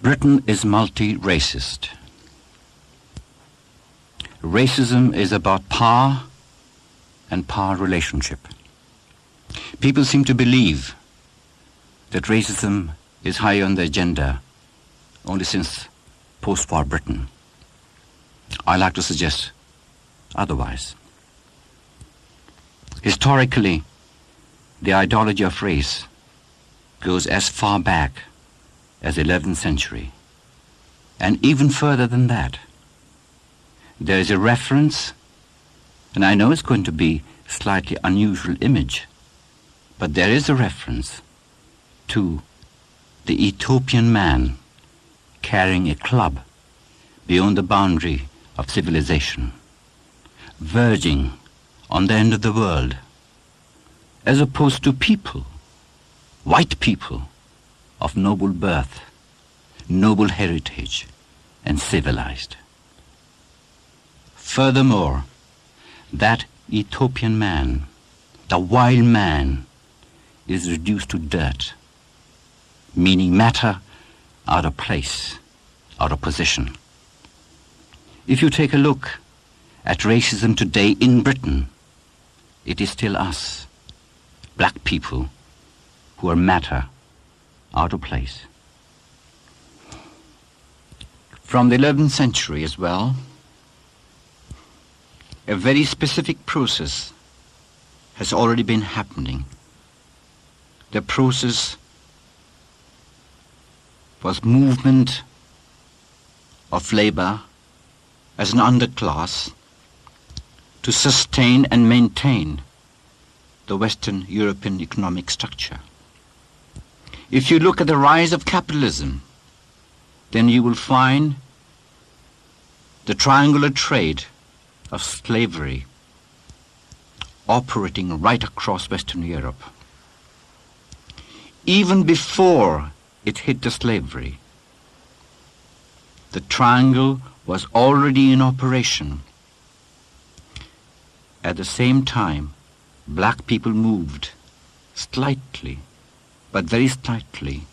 Britain is multi-racist. Racism is about power and power relationship. People seem to believe that racism is high on the agenda only since post-war Britain. I like to suggest otherwise. Historically, the ideology of race goes as far back as the 11th century, and even further than that. There is a reference, and I know it's going to be a slightly unusual image, but there is a reference to the Ethiopian man carrying a club beyond the boundary of civilization, verging on the end of the world, as opposed to people, white people, of noble birth, noble heritage, and civilized. Furthermore, that Ethiopian man, the wild man, is reduced to dirt, meaning matter out of place, out of position. If you take a look at racism today in Britain, it is still us, black people, who are matter out of place. From the 11th century as well, a very specific process has already been happening. The process was movement of labor as an underclass to sustain and maintain the Western European economic structure. If you look at the rise of capitalism, then you will find the triangular trade of slavery operating right across Western Europe. Even before it hit the slavery, the triangle was already in operation. At the same time, black people moved slightly, but very slightly,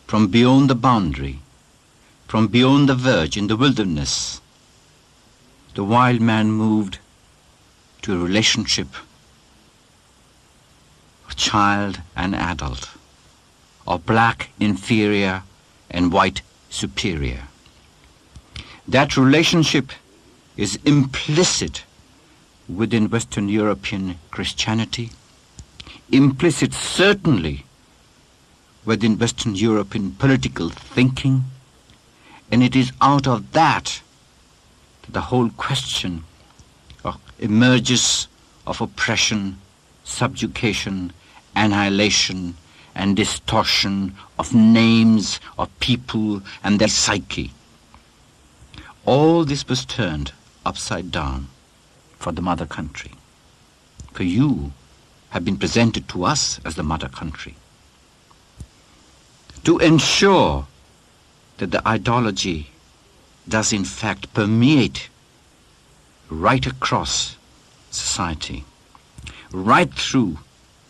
from beyond the boundary, from beyond the verge in the wilderness. The wild man moved to a relationship of child and adult, of black inferior and white superior. That relationship is implicit within Western European Christianity, implicit certainly within Western European political thinking, and it is out of that the whole question emerges of oppression, subjugation, annihilation, and distortion of names, of people, and their psyche. All this was turned upside down for the mother country. For you have been presented to us as the mother country. To ensure that the ideology does in fact permeate right across society, right through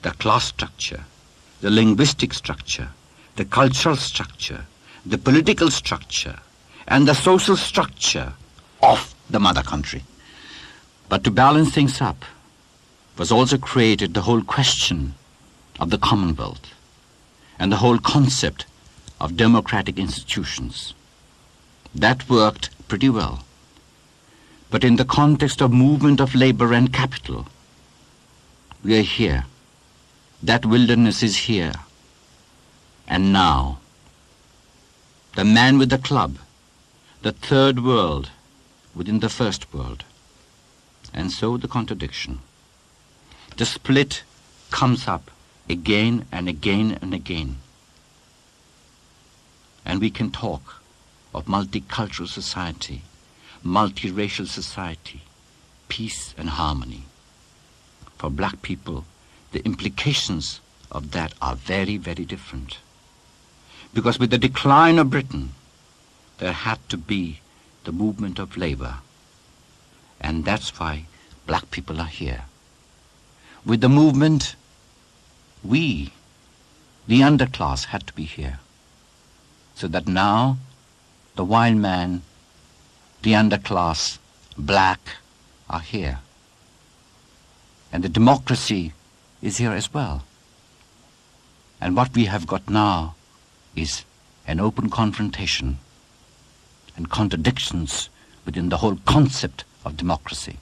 the class structure, the linguistic structure, the cultural structure, the political structure, and the social structure of the mother country. But to balance things up was also created the whole question of the Commonwealth and the whole concept of democratic institutions. That worked pretty well. But in the context of movement of labor and capital, we are here. That wilderness is here. And now, the man with the club, the third world within the first world. And so the contradiction. The split comes up again and again and again. And we can talk of multicultural society, multiracial society, peace and harmony. For black people, the implications of that are very, very different. Because with the decline of Britain, there had to be the movement of labor. And that's why black people are here. With the movement, we, the underclass, had to be here. So that now the wild man, the underclass, black, are here. And the democracy is here as well. And what we have got now is an open confrontation and contradictions within the whole concept of democracy.